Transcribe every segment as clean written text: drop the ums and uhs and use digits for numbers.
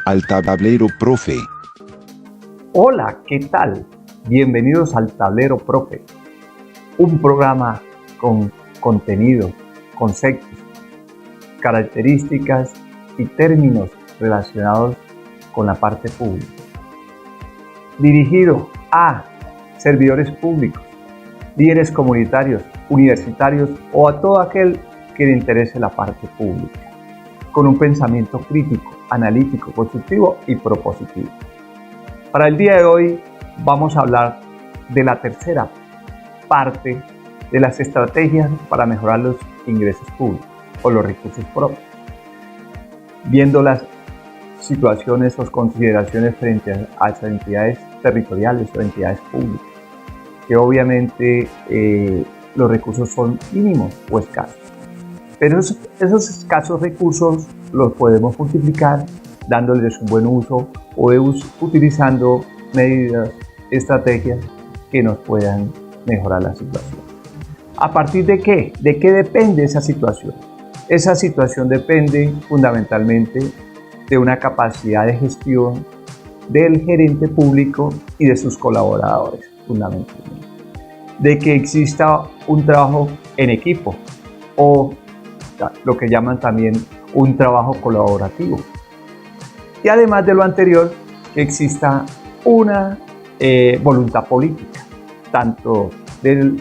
Al tablero, profe. Hola, ¿qué tal? Bienvenidos al Tablero Profe, un programa con contenido, conceptos, características y términos relacionados con la parte pública, dirigido a servidores públicos, líderes comunitarios, universitarios o a todo aquel que le interese la parte pública, con un pensamiento crítico, analítico, constructivo y propositivo. Para el día de hoy vamos a hablar de la tercera parte de las estrategias para mejorar los ingresos públicos o los recursos propios, viendo las situaciones o consideraciones frente a las entidades territoriales o entidades públicas, que obviamente los recursos son mínimos o escasos. Pero esos escasos recursos los podemos multiplicar dándoles un buen uso o utilizando medidas, estrategias que nos puedan mejorar la situación. ¿A partir de qué? ¿De qué depende esa situación? Esa situación depende fundamentalmente de una capacidad de gestión del gerente público y de sus colaboradores, fundamentalmente. De que exista un trabajo en equipo o lo que llaman también un trabajo colaborativo. Y además de lo anterior, que exista una voluntad política, tanto de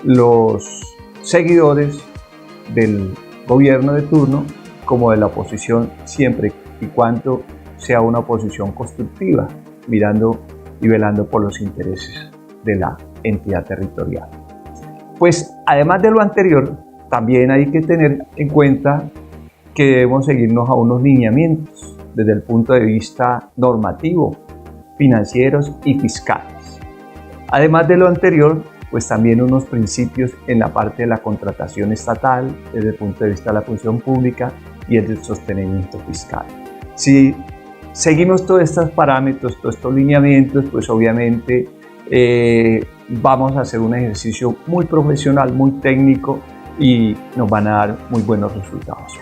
los seguidores del gobierno de turno como de la oposición, siempre y cuando sea una oposición constructiva, mirando y velando por los intereses de la entidad territorial. Pues además de lo anterior, también hay que tener en cuenta que debemos seguirnos a unos lineamientos desde el punto de vista normativo, financieros y fiscales. Además de lo anterior, pues también unos principios en la parte de la contratación estatal, desde el punto de vista de la función pública y el del sostenimiento fiscal. Si seguimos todos estos parámetros, todos estos lineamientos, pues obviamente vamos a hacer un ejercicio muy profesional, muy técnico y nos van a dar muy buenos resultados.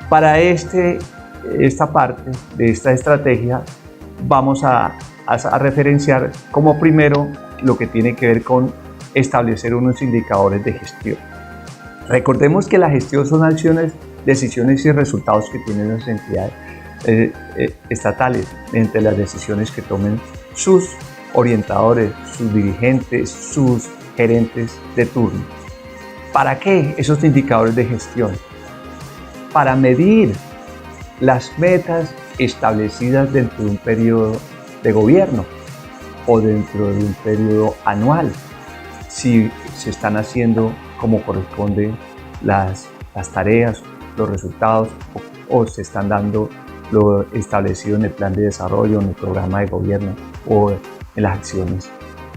Para esta parte de esta estrategia vamos a referenciar como primero lo que tiene que ver con establecer unos indicadores de gestión. Recordemos que la gestión son acciones, decisiones y resultados que tienen las entidades estatales entre las decisiones que tomen sus orientadores, sus dirigentes, sus gerentes de turno. ¿Para qué esos indicadores de gestión? Para medir las metas establecidas dentro de un periodo de gobierno o dentro de un periodo anual, si se están haciendo como corresponde las tareas, los resultados o se están dando lo establecido en el plan de desarrollo, en el programa de gobierno o en las acciones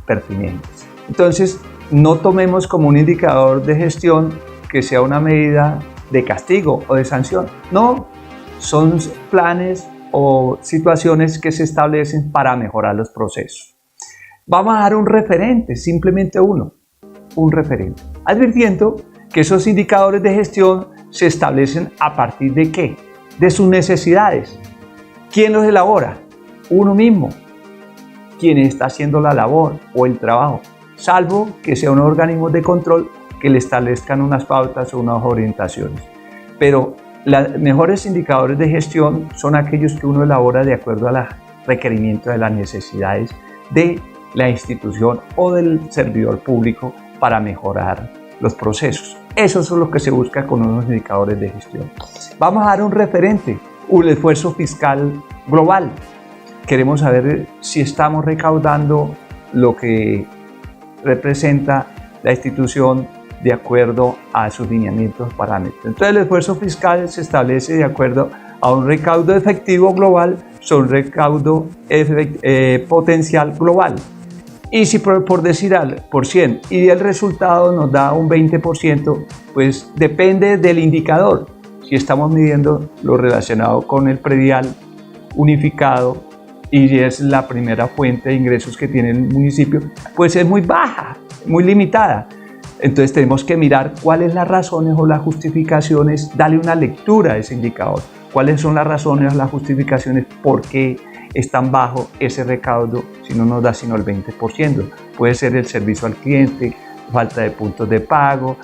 pertinentes. Entonces, no tomemos como un indicador de gestión que sea una medida de castigo o de sanción. No, son planes o situaciones que se establecen para mejorar los procesos. Vamos a dar un referente, simplemente uno, un referente, advirtiendo que esos indicadores de gestión se establecen a partir de ¿qué? De sus necesidades. ¿Quién los elabora? Uno mismo, quien está haciendo la labor o el trabajo, salvo que sea un organismo de control que le establezcan unas pautas o unas orientaciones. Pero los mejores indicadores de gestión son aquellos que uno elabora de acuerdo a los requerimientos de las necesidades de la institución o del servidor público para mejorar los procesos. Eso es lo que se busca con unos indicadores de gestión. Vamos a dar un referente, un esfuerzo fiscal global. Queremos saber si estamos recaudando lo que representa la institución de acuerdo a sus lineamientos parámetros. Entonces el esfuerzo fiscal se establece de acuerdo a un recaudo efectivo global sobre un recaudo potencial global. Y si por decir algo, por 100 y el resultado nos da un 20%, pues depende del indicador. Si estamos midiendo lo relacionado con el predial unificado y es la primera fuente de ingresos que tiene el municipio, pues es muy baja, muy limitada. Entonces tenemos que mirar cuáles las razones o las justificaciones, darle una lectura a ese indicador. ¿Cuáles son las razones, las justificaciones por qué es tan bajo ese recaudo si no nos da sino el 20%? Puede ser el servicio al cliente, falta de puntos de pago,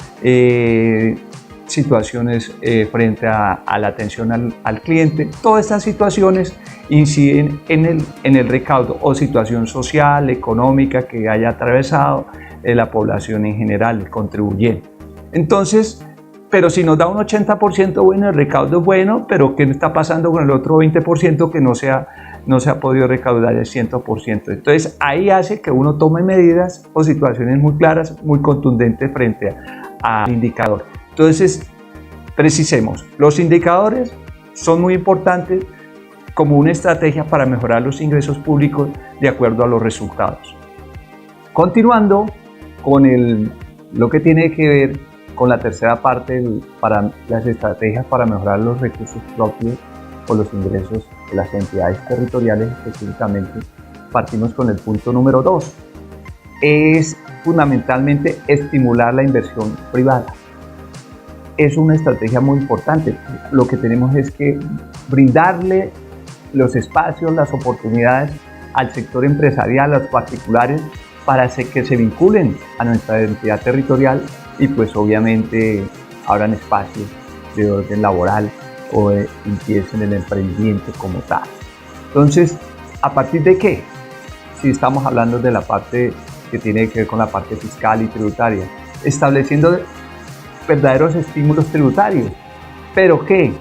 situaciones frente a la atención al cliente. Todas estas situaciones inciden en el recaudo o situación social, económica que haya atravesado la población en general, el contribuyente. Entonces, pero si nos da un 80%, bueno, el recaudo es bueno, pero ¿qué está pasando con el otro 20% que no se ha podido recaudar el 100%? Entonces, ahí hace que uno tome medidas o situaciones muy claras, muy contundentes frente al indicador. Entonces, precisemos, los indicadores son muy importantes como una estrategia para mejorar los ingresos públicos de acuerdo a los resultados. Continuando con lo que tiene que ver con la tercera parte para las estrategias para mejorar los recursos propios o los ingresos de las entidades territoriales específicamente, partimos con el punto número 2. Es fundamentalmente estimular la inversión privada. Es una estrategia muy importante. Lo que tenemos es que brindarle los espacios, las oportunidades al sector empresarial, a los particulares, para que se vinculen a nuestra entidad territorial y pues obviamente abran espacios de orden laboral o empiecen el emprendimiento como tal. Entonces, ¿a partir de qué? Si estamos hablando de la parte que tiene que ver con la parte fiscal y tributaria, estableciendo verdaderos estímulos tributarios, pero ¿qué?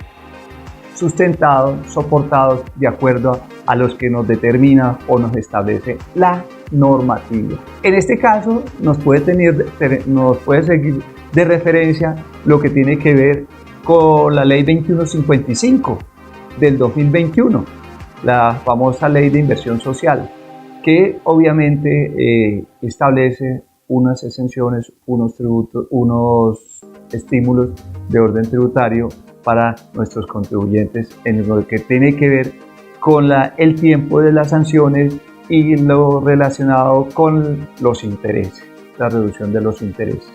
Sustentados, soportados de acuerdo a los que nos determina o nos establece la normativa. En este caso nos puede servir de referencia lo que tiene que ver con la ley 2155 del 2021, la famosa ley de inversión social, que obviamente establece unas exenciones, unos tributos, unos estímulos de orden tributario para nuestros contribuyentes en lo que tiene que ver con el tiempo de las sanciones y lo relacionado con los intereses, la reducción de los intereses.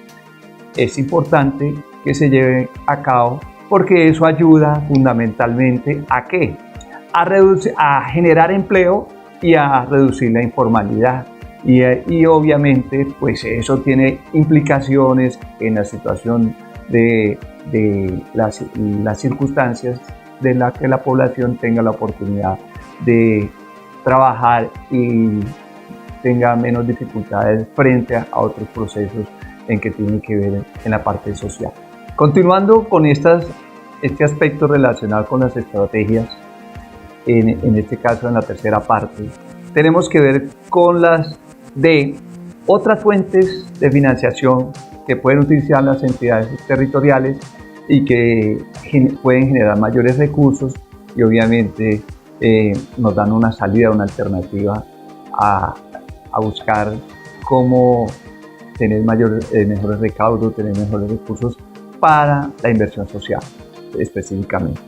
Es importante que se lleve a cabo porque eso ayuda fundamentalmente ¿a qué? A generar empleo y a reducir la informalidad. Y obviamente pues eso tiene implicaciones en la situación de las circunstancias de la que la población tenga la oportunidad de trabajar y tenga menos dificultades frente a otros procesos en que tienen que ver en la parte social. Continuando con este aspecto relacionado con las estrategias, en este caso en la tercera parte, tenemos que ver con las de otras fuentes de financiación que pueden utilizar las entidades territoriales y que pueden generar mayores recursos y obviamente nos dan una salida, una alternativa a buscar cómo tener mejores recaudos, tener mejores recursos para la inversión social específicamente.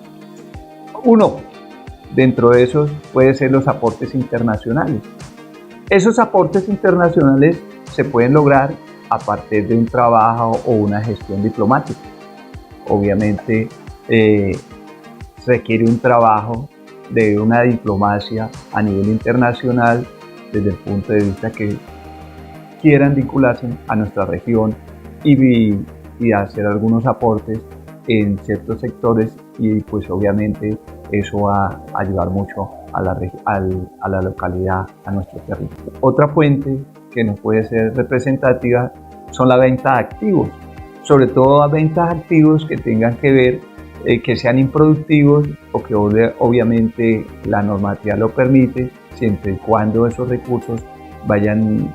Uno, dentro de esos puede ser los aportes internacionales. Esos aportes internacionales se pueden lograr a partir de un trabajo o una gestión diplomática. Obviamente requiere un trabajo de una diplomacia a nivel internacional desde el punto de vista que quieran vincularse a nuestra región y hacer algunos aportes en ciertos sectores y pues obviamente eso va a ayudar mucho a la localidad, a nuestro territorio. Otra fuente que nos puede ser representativa son la venta de activos, sobre todo a ventas de activos que tengan que ver, que sean improductivos o que obviamente la normativa lo permite, siempre y cuando esos recursos vayan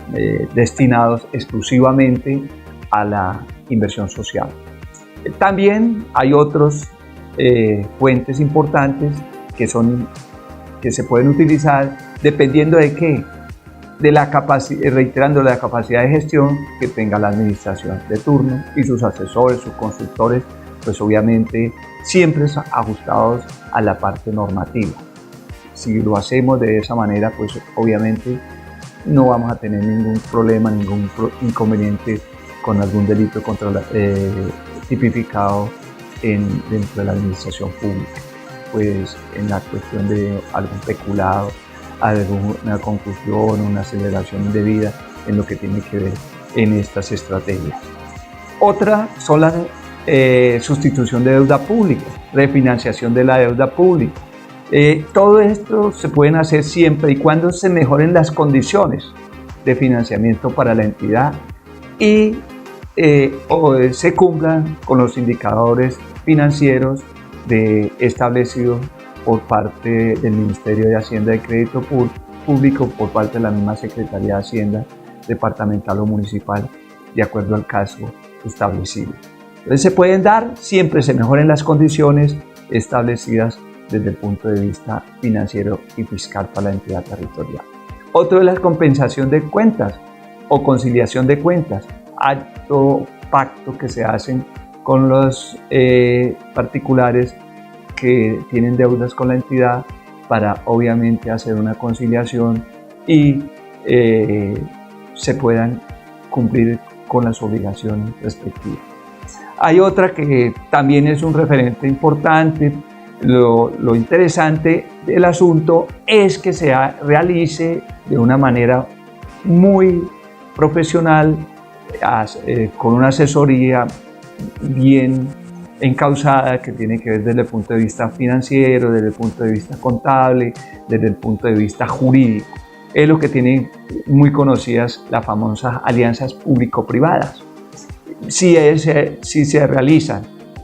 destinados exclusivamente a la inversión social. También hay otras fuentes importantes que se pueden utilizar dependiendo de qué, reiterando la capacidad de gestión que tenga la administración de turno y sus asesores, sus consultores, pues obviamente siempre ajustados a la parte normativa. Si lo hacemos de esa manera, pues obviamente no vamos a tener ningún problema, ningún inconveniente con algún delito tipificado dentro de la administración pública. pues en la cuestión de algún peculado, alguna confusión, una aceleración indebida en lo que tiene que ver en estas estrategias. Otra son la sustitución de deuda pública, refinanciación de la deuda pública. Todo esto se pueden hacer siempre y cuando se mejoren las condiciones de financiamiento para la entidad y se cumplan con los indicadores financieros establecidos por parte del Ministerio de Hacienda y Crédito Público, por parte de la misma Secretaría de Hacienda, departamental o municipal, de acuerdo al caso establecido. Entonces se pueden dar, siempre se mejoren las condiciones establecidas desde el punto de vista financiero y fiscal para la entidad territorial. Otro es la compensación de cuentas o conciliación de cuentas, acto, pacto que se hacen con los particulares que tienen deudas con la entidad para obviamente hacer una conciliación y se puedan cumplir con las obligaciones respectivas. Hay otra que también es un referente importante. Lo interesante del asunto es que se realice de una manera muy profesional, con una asesoría bien encauzada que tiene que ver desde el punto de vista financiero, desde el punto de vista contable, desde el punto de vista jurídico. Es lo que tienen muy conocidas las famosas alianzas público-privadas. Si se realizan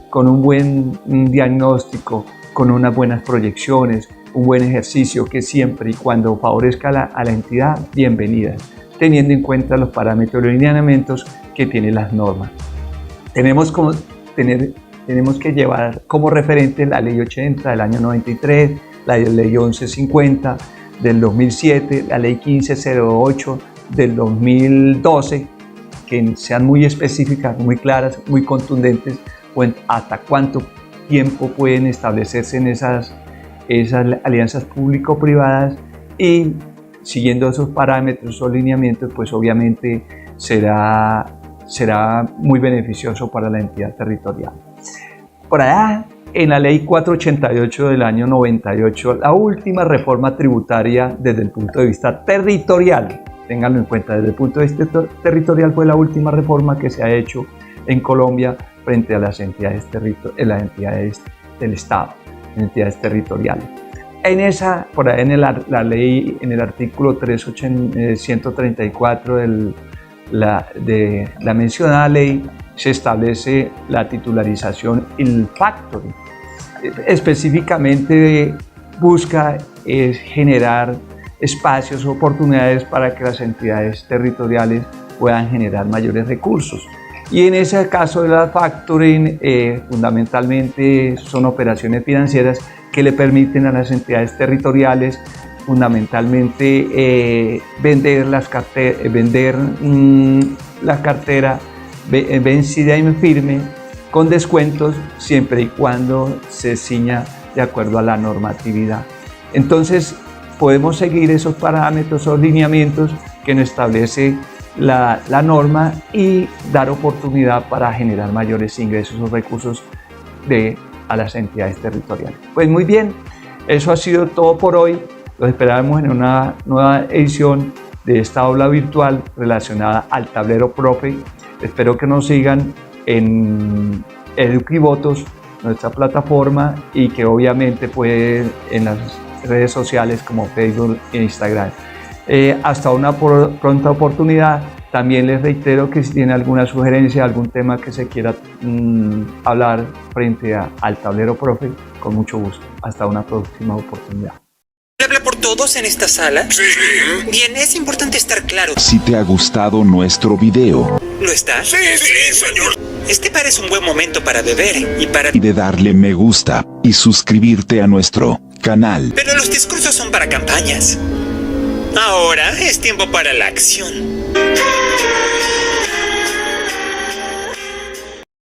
con un buen diagnóstico, con unas buenas proyecciones, un buen ejercicio que siempre y cuando favorezca a la entidad, bienvenida, teniendo en cuenta los parámetros y lineamientos que tienen las normas. Tenemos que llevar como referente la Ley 80 del año 93, la Ley 1150 del 2007, la Ley 1508 del 2012, que sean muy específicas, muy claras, muy contundentes, hasta cuánto tiempo pueden establecerse en esas alianzas público-privadas, y siguiendo esos parámetros o lineamientos, pues obviamente será muy beneficioso para la entidad territorial. Por allá, en la Ley 488 del año 98, la última reforma tributaria desde el punto de vista territorial, ténganlo en cuenta, desde el punto de vista territorial fue la última reforma que se ha hecho en Colombia frente a las entidades del Estado, entidades territoriales. En esa, por ahí en la ley, en el artículo 134 de la mencionada ley, se establece la titularización y el factoring. Específicamente busca generar espacios, oportunidades para que las entidades territoriales puedan generar mayores recursos. Y en ese caso de la factoring, fundamentalmente son operaciones financieras que le permiten a las entidades territoriales fundamentalmente vender la cartera vencida en firme con descuentos, siempre y cuando se ciña de acuerdo a la normatividad. Entonces podemos seguir esos parámetros o lineamientos que nos establece la norma y dar oportunidad para generar mayores ingresos o recursos a las entidades territoriales. Pues muy bien, eso ha sido todo por hoy. Los esperamos en una nueva edición de esta aula virtual relacionada al tablero Profe. Espero que nos sigan en Eduquivotos, nuestra plataforma, y que obviamente pueden en las redes sociales como Facebook e Instagram. Hasta una pronta oportunidad. También les reitero que si tienen alguna sugerencia, algún tema que se quiera hablar frente al tablero Profe, con mucho gusto. Hasta una próxima oportunidad. ¿Habla por todos en esta sala? Sí. Bien, es importante estar claro. Si te ha gustado nuestro video, ¿Lo está? Sí, señor. Este parece un buen momento para beber y de darle me gusta y suscribirte a nuestro canal. Pero los discursos son para campañas. Ahora es tiempo para la acción.